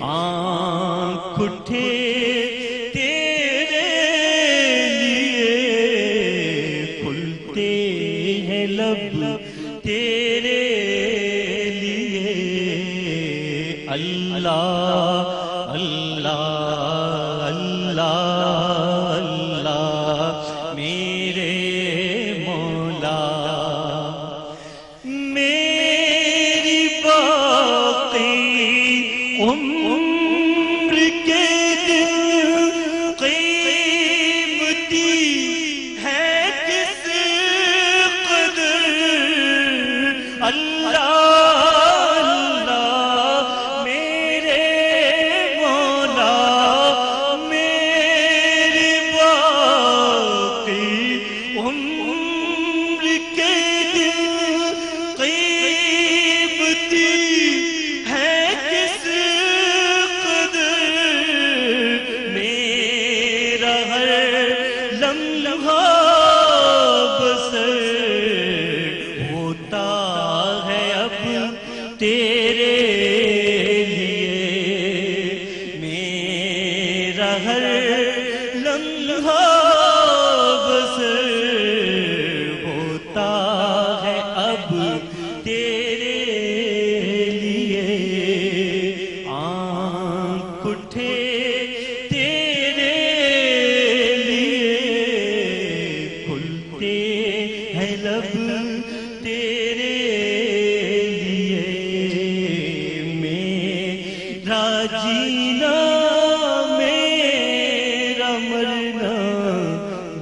آنکھ اٹھے تیرے لیے، کھلتے ہیں لب تیرے لیے، اللہ اللہ اللہ اللہ میرے مولا، میری باقی عمر کے دن قیمتی ہے کس قدر، اللہ تیرے لیے، میرا ہر لمحہ بسر ہوتا ہے اب تیرے لیے، آنکھ اٹھے تیرے لیے، کھلتے ہیں لب تیرے جینا میرا مرنا،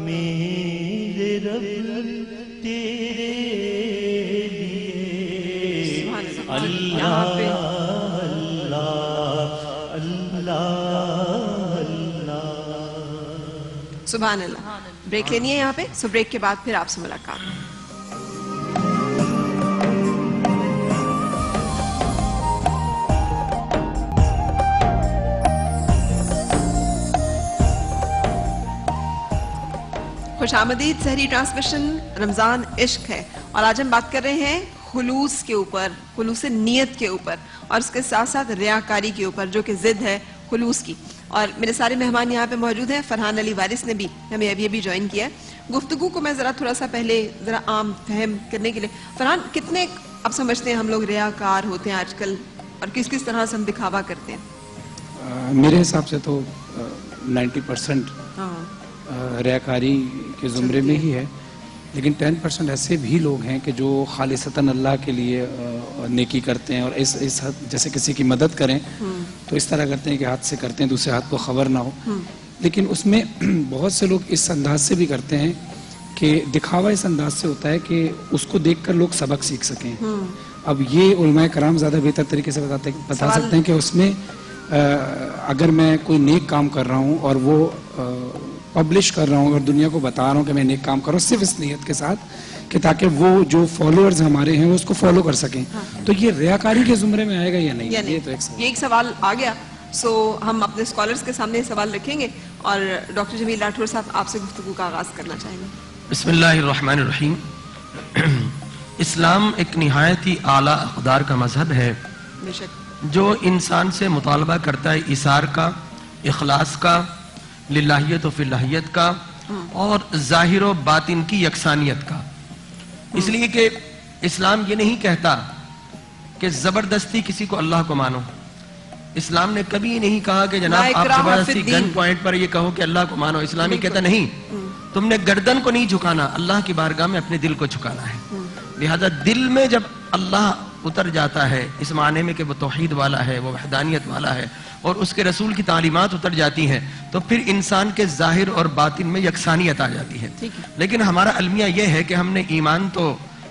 میرے رب تیرے لیے، اللہ اللہ اللہ۔ سبحان اللہ۔ بریک لینی ہے یہاں پہ، سو بریک کے بعد پھر آپ سے ملاقات۔ خوش آمدید۔ سحری ٹرانسمیشن رمضان عشق ہے، اور آج ہم بات کر رہے ہیں خلوص کے اوپر، خلوص نیت کے اوپر، اور اس کے ساتھ ساتھ ریاکاری کے اوپر، جو کہ ضد ہے خلوص کی۔ اور میرے سارے مہمان یہاں پہ موجود ہیں۔ فرحان علی وارث نے بھی ہمیں ابھی جوائن کیا ہے۔ گفتگو کو میں ذرا تھوڑا سا پہلے ذرا عام فہم کرنے کے لیے، فرحان کتنے اب سمجھتے ہیں ہم لوگ ریاکار ہوتے ہیں آج کل، اور کس کس طرح سے ہم دکھاوا کرتے ہیں؟ میرے حساب سے تو 90% ریاکاری کے زمرے میں ہی ہے، لیکن 10% ایسے بھی لوگ ہیں کہ جو خالصتاً اللہ کے لیے نیکی کرتے ہیں، اور اس حد جیسے کسی کی مدد کریں تو اس طرح کرتے ہیں کہ ہاتھ سے کرتے ہیں، دوسرے ہاتھ کو خبر نہ ہو۔ لیکن اس میں بہت سے لوگ اس انداز سے بھی کرتے ہیں کہ دکھاوا اس انداز سے ہوتا ہے کہ اس کو دیکھ کر لوگ سبق سیکھ سکیں۔ اب یہ علماء کرام زیادہ بہتر طریقے سے بتا سکتے ہیں کہ اس میں اگر میں کوئی نیک کام کر رہا ہوں اور وہ پبلش کر رہا ہوں اور دنیا کو بتا رہا ہوں کہ میں نیک کام کر رہا ہوں، صرف اس نیت کے ساتھ کہ تاکہ وہ جو فالوورز ہمارے ہیں وہ اس کو فالو کر سکیں، تو یہ ریاکاری کے زمرے میں آئے گا یا نہیں؟ یہ تو ایک سوال آ گیا۔ سو ہم اپنے اسکالرز کے سامنے سوال رکھیں گے، اور ڈاکٹر جمیل راٹھور صاحب آپ سے گفتگو کا آغاز کرنا چاہیں گے۔ بسم اللہ الرحمن الرحیم۔ اسلام ایک نہایت ہی اعلیٰ اقدار کا مذہب ہے جو انسان سے مطالبہ کرتا ہے ایثار کا، اخلاص کا، للہیت و فی اللہیت کا، اور ظاہر و باطن کی یکسانیت کا۔ اس لیے کہ اسلام یہ نہیں کہتا کہ زبردستی کسی کو اللہ کو مانو۔ اسلام نے کبھی نہیں کہا کہ جناب آپ زبردستی گن پوائنٹ پر یہ کہو کہ اللہ کو مانو۔ اسلام یہ کہتا نہیں، تم نے گردن کو نہیں جھکانا، اللہ کی بارگاہ میں اپنے دل کو جھکانا ہے۔ لہذا دل میں جب اللہ اتر جاتا ہے، اس معنی میں کہ وہ توحید والا ہے، وہ وحدانیت والا ہے، اور اس کے رسول کی تعلیمات اتر جاتی ہیں، تو پھر انسان کے ظاہر اور باطن میں یکسانیت آ جاتی ہے۔ لیکن ہمارا المیہ یہ ہے کہ ہم نے ایمان تو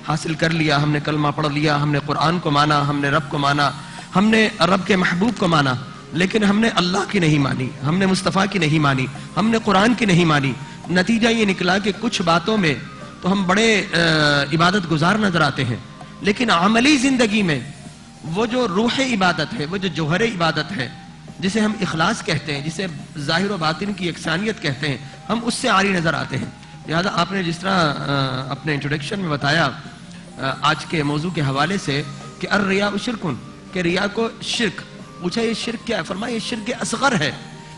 حاصل کر لیا، ہم نے کلمہ پڑھ لیا، ہم نے قرآن کو مانا، ہم نے رب کو مانا، ہم نے رب کے محبوب کو مانا، لیکن ہم نے اللہ کی نہیں مانی، ہم نے مصطفیٰ کی نہیں مانی، ہم نے قرآن کی نہیں مانی۔ نتیجہ یہ نکلا کہ کچھ باتوں میں تو ہم بڑے عبادت گزار نظر آتے ہیں، لیکن عملی زندگی میں وہ جو روح عبادت ہے، وہ جو جوہر عبادت ہے، جسے ہم اخلاص کہتے ہیں، جسے ظاہر و باطن کی یکسانیت کہتے ہیں، ہم اس سے عاری نظر آتے ہیں۔ لہذا آپ نے جس طرح اپنے انٹروڈکشن میں بتایا آج کے موضوع کے حوالے سے کہ الریا شرکن، کہ ریا کو شرک پوچھا یہ شرک کیا ہے؟ فرمایا یہ شرک اصغر ہے،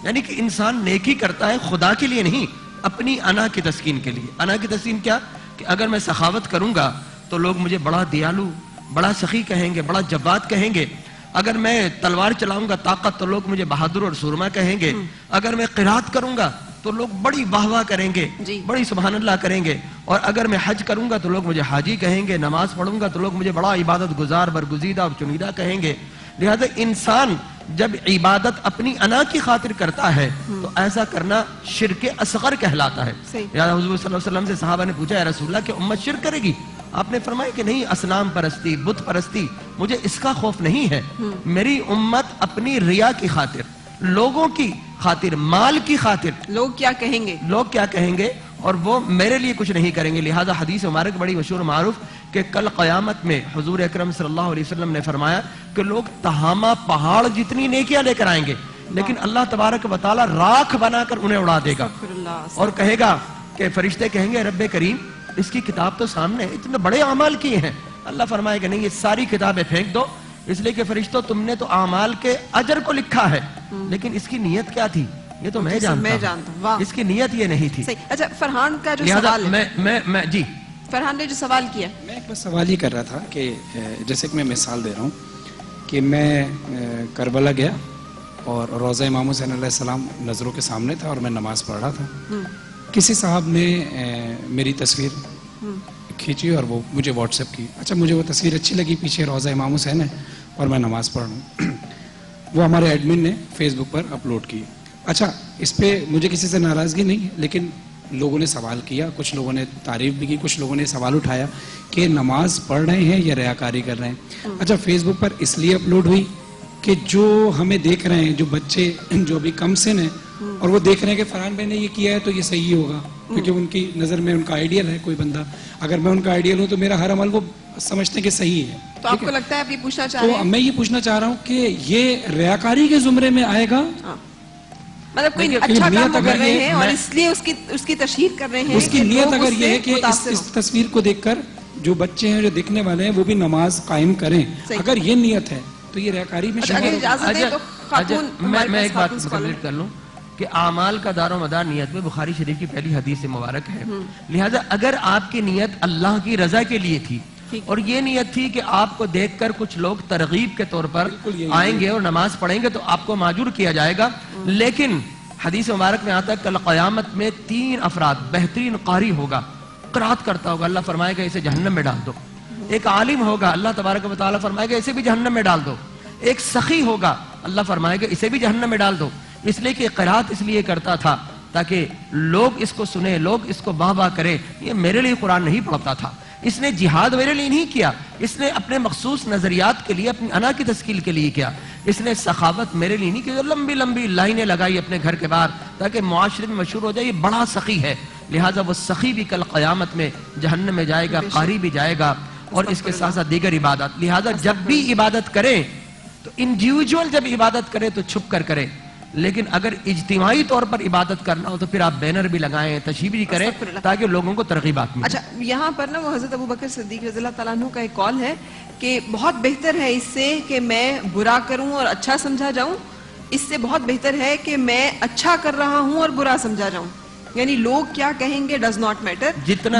یعنی کہ انسان نیکی کرتا ہے خدا کے لیے نہیں، اپنی انا کی تسکین کے لیے۔ انا کی تسکین کیا؟ کہ اگر میں سخاوت کروں گا تو لوگ مجھے بڑا دیالو، بڑا سخی کہیں گے، بڑا جواد کہیں گے۔ اگر میں تلوار چلاؤں گا طاقت تو لوگ مجھے بہادر اور سورما کہیں گے۔ اگر میں قرات کروں گا تو لوگ بڑی واہ واہ کریں گے، بڑی سبحان اللہ کریں گے۔ اور اگر میں حج کروں گا تو لوگ مجھے حاجی کہیں گے، نماز پڑھوں گا تو لوگ مجھے بڑا عبادت گزار، برگزیدہ اور چنیدہ کہیں گے۔ لہذا انسان جب عبادت اپنی انا کی خاطر کرتا ہے تو ایسا کرنا شرک اصغر کہلاتا ہے۔ یا حضور صلی اللہ علیہ وسلم سے صحابہ نے پوچھا، یا رسول اللہ کہ امت شرک کرے گی؟ آپ نے فرمایا کہ نہیں، اسنام پرستی، بت پرستی مجھے اس کا خوف نہیں ہے۔ میری امت اپنی ریا کی خاطر، لوگوں کی خاطر، مال کی خاطر، لوگ کیا کہیں گے، لوگ کیا کہیں گے، اور وہ میرے لیے کچھ نہیں کریں گے۔ لہذا حدیث مبارک بڑی مشہور معروف کہ کل قیامت میں حضور اکرم صلی اللہ علیہ وسلم نے فرمایا کہ لوگ تہامہ پہاڑ جتنی نیکیاں لے کر آئیں گے، لیکن اللہ تبارک و تعالی راکھ بنا کر انہیں اڑا دے گا، اور کہے گا کہ فرشتے کہیں گے رب کریم اس کی کتاب تو سامنے ہے، اتنے بڑے اعمال کیے ہیں۔ اللہ فرمائے کہ نہیں، یہ ساری کتابیں پھینک دو، اس لیے کہ فرشتوں تم نے تو اعمال کے اجر کو لکھا ہے، لیکن اس کی نیت کیا تھی یہ تو میں جانتا ہوں، اس کی نیت یہ نہیں تھی۔ اچھا فرحان کا جو سوال ہے، میں جی فرحان نے جو سوال کیا، میں ایک بس سوال ہی کر رہا تھا کہ جیسے کہ میں مثال دے رہا ہوں کہ میں کربلا گیا اور روضہ امام حسین علیہ السلام نظروں کے سامنے تھا اور میں نماز پڑھ رہا تھا۔ کسی صاحب نے میری تصویر کھینچی اور وہ مجھے واٹس ایپ کی۔ اچھا مجھے وہ تصویر اچھی لگی، پیچھے روضہ امام حسین ہے اور میں نماز پڑھ رہا ہوں۔ وہ ہمارے ایڈمن نے فیس بک پر اپلوڈ کی۔ اچھا اس پہ مجھے کسی سے ناراضگی نہیں، لیکن لوگوں نے سوال کیا، کچھ لوگوں نے تعریف بھی کی، کچھ لوگوں نے سوال اٹھایا کہ نماز پڑھ رہے ہیں یا ریاکاری کر رہے ہیں۔ اچھا فیس بک پر اس لیے اپلوڈ ہوئی کہ جو ہمیں دیکھ رہے ہیں، جو بچے جو بھی کم سن ہیں اور وہ دیکھ رہے ہیں کہ فرحان بھائی نے یہ کیا ہے تو یہ صحیح ہوگا، کیونکہ ان کی نظر میں ان کا آئیڈیل ہے کوئی بندہ، اگر میں ان کا آئیڈیل ہوں تو میرا ہر عمل وہ سمجھتے ہیں کہ صحیح ہے۔ تو آپ کو لگتا ہے آپ یہ پوچھنا چاہ رہے ہیں؟ تو میں یہ پوچھنا چاہ رہا ہوں کہ یہ ریاکاری کے زمرے میں آئے گا؟ مطلب کوئی اچھا کام کر رہے ہیں اور اس لیے اس کی تشہیر کر رہے ہیں، اس کی نیت اگر یہ ہے کہ اس تصویر کو دیکھ کر جو بچے ہیں جو دیکھنے والے ہیں وہ بھی نماز قائم کریں، اگر یہ نیت ہے تو یہ ریاکاری میں اگر اجازت ہے تو خاتون، میں ایک بات کمپلیٹ کر لوں کہ اعمال کا دار و مدار نیت میں بخاری شریف کی پہلی حدیث مبارک ہے۔ لہذا اگر آپ کی نیت اللہ کی رضا کے لیے تھی اور یہ نیت تھی کہ آپ کو دیکھ کر کچھ لوگ ترغیب کے طور پر آئیں گے اور نماز پڑھیں گے تو آپ کو معذور کیا جائے گا۔ لیکن حدیث مبارک میں آتا ہے کل قیامت میں 3 افراد، بہترین قاری ہوگا، قرات کرتا ہوگا، اللہ فرمائے گا اسے جہنم میں ڈال دو۔ ایک عالم ہوگا، اللہ تبارک و تعالیٰ فرمائے گا اسے بھی جہنم میں ڈال دو۔ ایک سخی ہوگا، اللہ فرمائے گا اسے بھی جہنم میں ڈال دو۔ اس لیے کہ قرات اس لیے کرتا تھا تاکہ لوگ اس کو سنیں، لوگ اس کو واہ واہ کریں۔ یہ میرے لیے قرآن نہیں پڑھتا تھا، اس نے جہاد میرے لیے نہیں کیا، اس نے اپنے مخصوص نظریات کے لیے، اپنی انا کی تشکیل کے لیے کیا۔ اس نے سخاوت میرے لیے نہیں کی، لمبی لمبی لائنیں لگائی اپنے گھر کے باہر تاکہ معاشرے میں مشہور ہو جائے یہ بڑا سخی ہے۔ لہٰذا وہ سخی بھی کل قیامت میں جہنم میں جائے گا، قاری بھی جائے گا، اور اس کے ساتھ ساتھ دیگر عبادت۔ لہٰذا جب بھی عبادت کریں تو انڈیویجول جب عبادت کریں تو چھپ کر کریں، لیکن اگر اجتماعی طور پر عبادت کرنا ہو تو پھر آپ بینر بھی لگائیں، تشہیر بھی کریں تاکہ لوگوں کو ترغیبات ملے۔ اچھا یہاں پر نا وہ حضرت ابوبکر صدیق رضی اللہ تعالیٰ عنہ کا ایک قول ہے کہ بہت بہتر ہے اس سے کہ میں برا کروں اور اچھا سمجھا جاؤں، اس سے بہت بہتر ہے کہ میں اچھا کر رہا ہوں اور برا سمجھا جاؤں۔ یعنی لوگ کیا کہیں گے ڈز ناٹ میٹر،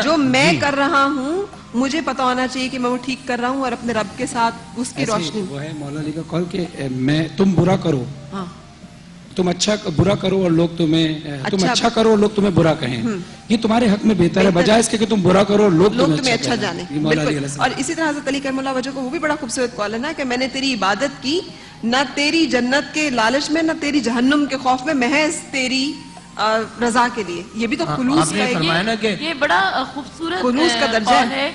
جو میں کر رہا ہوں مجھے پتا ہونا چاہیے کہ میں وہ ٹھیک کر رہا ہوں اور اپنے رب کے ساتھ اس کی روشنی۔ وہ ہے مولا علی کا قول کہ تم برا کرو، تم اچھا برا کرو اور لوگ تم اچھا کرو اور لوگ تمہیں برا کہیں، یہ تمہارے حق میں بہتر ہے بجائے اس کے کہ تم برا کرو اور لوگ تمہیں اچھا جانیں۔ اور اسی طرح حضرت علی کرم اللہ وجہ کو وہ بھی بڑا خوبصورت قول ہے نا کہ میں نے تیری عبادت کی نہ تیری جنت کے لالچ میں نہ تیری جہنم کے خوف میں، محض تیری رضا کے لیے۔ یہ بھی تو خلوص کا یہ بڑا خوبصورت خلوص کا درجہ ہے۔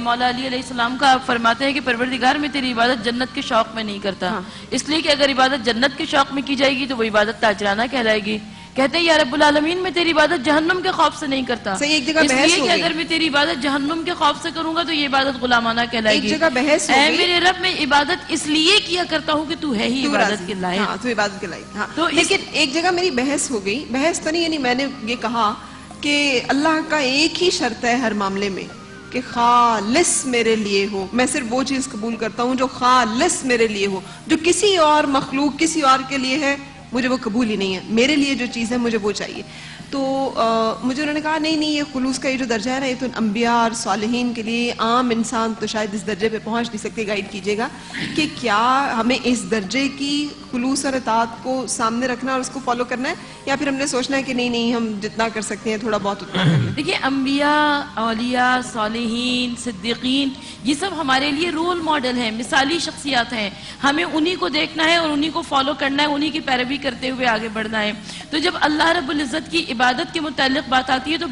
مولا علی علیہ السلام کا فرماتے ہیں کہ پروردگار میں تیری عبادت جنت کے شوق میں نہیں کرتا، اس لیے کہ اگر عبادت جنت کے شوق میں کی جائے گی تو وہ عبادت تاجرانہ کہلائے گی۔ کہتے ہیں یا رب العالمین میں تیری عبادت جہنم کے خوف سے نہیں کرتا، اس لیے کہ اگر میں تیری عبادت جہنم کے خوف سے کروں گا تو یہ عبادت غلامانہ کہلائے گی۔ اے میرے رب میں عبادت اس لیے کیا کرتا ہوں کہ تو ہے ہی عبادت کے لائق، تو عبادت کے لائق۔ لیکن ایک جگہ میری بحث ہو گئی، بحث تو نہیں، یعنی میں نے یہ کہا کہ اللہ کا ایک ہی شرط ہے ہر معاملے میں کہ خالص میرے لیے ہو. میں صرف وہ چیز قبول کرتا ہوں جو خالص میرے لیے ہو. جو کسی اور مخلوق کسی اور کے لیے ہے مجھے وہ قبول ہی نہیں ہے. میرے لیے جو چیز ہے مجھے وہ چاہیے. تو مجھے انہوں نے کہا نہیں یہ خلوص کا یہ جو درجہ ہے نا یہ تو انبیاء اور صالحین کے لیے, عام انسان تو شاید اس درجے پہ پہنچ نہیں سکتے. گائیڈ کیجیے گا کہ کیا ہمیں اس درجے کی خلوص اور اطاعت کو سامنے رکھنا اور اس کو فالو کرنا ہے, یا پھر ہم نے سوچنا ہے کہ نہیں ہم جتنا کر سکتے ہیں تھوڑا بہت اتنا کر لیں. دیکھیے انبیاء, اولیاء, صالحین, صدیقین یہ سب ہمارے لیے رول ماڈل ہیں, مثالی شخصیات ہیں. ہمیں انہی کو دیکھنا ہے اور انہی کو فالو کرنا ہے, انہی کی پیروی کرتے ہوئے آگے بڑھنا ہے. تو جب اللہ رب العزت کی عبادت کے متعلق بات آتی ہے تو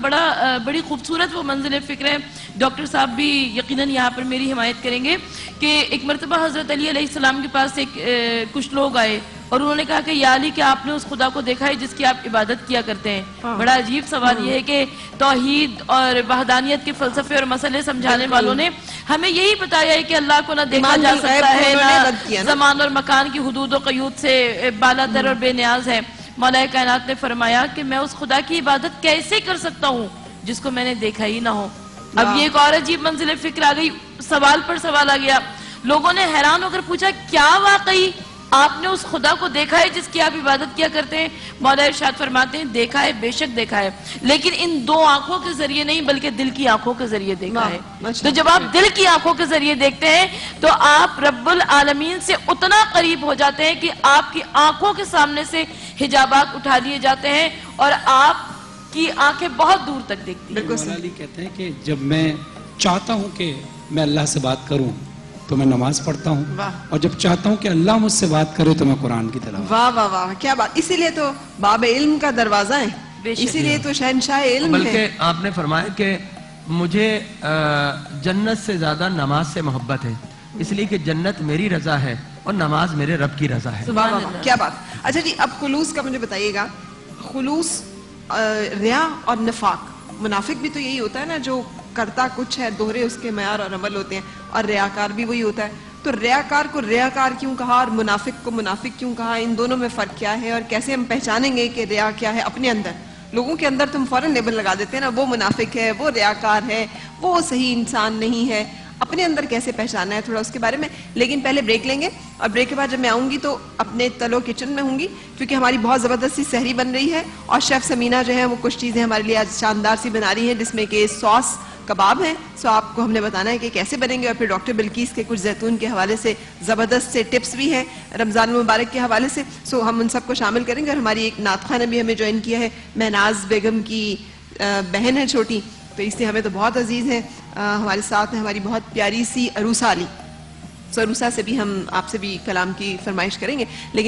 بڑی خوبصورت وہ منزل فکر ہے. ڈاکٹر صاحب بھی یقیناً یہاں پر میری حمایت کریں گے کہ ایک مرتبہ حضرت علی علیہ السلام کے پاس کچھ لوگ آئے اور انہوں نے کہا کہ یا علی کیا آپ نے اس خدا کو دیکھا ہے جس کی آپ عبادت کیا کرتے ہیں؟ بڑا عجیب سوال یہ ہے کہ توحید اور وحدانیت کے فلسفے اور مسئلے سمجھانے والوں نے ہمیں یہی بتایا ہے کہ اللہ کو نہ دیکھا جا سکتا ہے, نہ زمان اور مکان کی حدود و قیود سے بالا تر اور بے نیاز ہے. مولا کائنات نے فرمایا کہ میں اس خدا کی عبادت کیسے کر سکتا ہوں جس کو میں نے دیکھا ہی نہ ہو. اب یہ ایک اور عجیب منزل فکر آ گئی, سوال پر سوال آ گیا. لوگوں نے حیران ہو کر پوچھا کیا واقعی آپ نے اس خدا کو دیکھا ہے جس کی آپ عبادت کیا کرتے ہیں؟ مولا ارشاد فرماتے ہیں دیکھا ہے, بے شک دیکھا ہے, لیکن ان دو آنکھوں کے ذریعے نہیں بلکہ دل کی آنکھوں کے ذریعے دیکھا ہے. تو جب آپ دل کی آنکھوں کے ذریعے دیکھتے ہیں تو آپ رب العالمین سے اتنا قریب ہو جاتے ہیں کہ آپ کی آنکھوں کے سامنے سے حجابات اٹھا لیے جاتے ہیں اور آپ کی آنکھیں بہت دور تک دیکھتی ہیں. مولا علی کہتے ہیں کہ جب میں چاہتا ہوں کہ میں اللہ سے بات کروں تو میں نماز پڑھتا ہوں, اور جب چاہتا ہوں کہ اللہ مجھ سے بات کرے تو میں قرآن کی تلاوت. واہ واہ واہ کیا بات. اسی لیے تو باب علم کا دروازہ ہے, اسی لیے تو شہنشاہ علم ہے. بلکہ آپ نے فرمایا کہ مجھے جنت سے زیادہ نماز سے محبت ہے, اس لیے کہ جنت میری رضا ہے اور نماز میرے رب کی رضا ہے. سبحان اللہ کیا بات. اچھا جی اب خلوص کا مجھے بتائیے گا. خلوص, ریا اور نفاق. منافق بھی تو یہی ہوتا ہے نا جو کرتا کچھ ہے, دوہرے اس کے معیار اور عمل ہوتے ہیں, اور ریاکار بھی وہی ہوتا ہے. تو ریاکار کو ریاکار کیوں کہا اور منافق کو منافق کیوں کہا؟ ان دونوں میں فرق کیا ہے اور کیسے ہم پہچانیں گے کہ ریا کیا ہے اپنے اندر؟ لوگوں کے اندر تم فوراً لیبل لگا دیتے ہیں نا, وہ منافق ہے, وہ ریاکار ہے, وہ صحیح انسان نہیں ہے. اپنے اندر کیسے پہچانا ہے تھوڑا اس کے بارے میں. لیکن پہلے بریک لیں گے, اور بریک کے بعد جب میں آؤں گی تو اپنے تلو کچن میں ہوں گی کیونکہ ہماری بہت زبردست سی سحری بن رہی ہے, اور شیف سمینہ جو ہے وہ کچھ چیزیں ہمارے لیے آج شاندار سی بنا رہی ہیں جس میں کہ سوس کباب ہیں. سو آپ کو ہم نے بتانا ہے کہ کیسے بنیں گے, اور پھر ڈاکٹر بلقیس کے کچھ زیتون کے حوالے سے زبردست سے ٹپس بھی ہیں رمضان مبارک کے حوالے سے. سو ہم ان سب کو شامل کریں گے. اور ہماری ایک نعت خوانہ بھی ہمیں جوائن کیا ہے, مہناز بیگم کی بہن ہے چھوٹی, تو اس لیے ہمیں تو بہت عزیز ہے. ہمارے ساتھ ہیں ہماری بہت پیاری سی عروسہ علی. سو عروسہ سے بھی ہم آپ سے بھی کلام کی فرمائش کریں گے. لیکن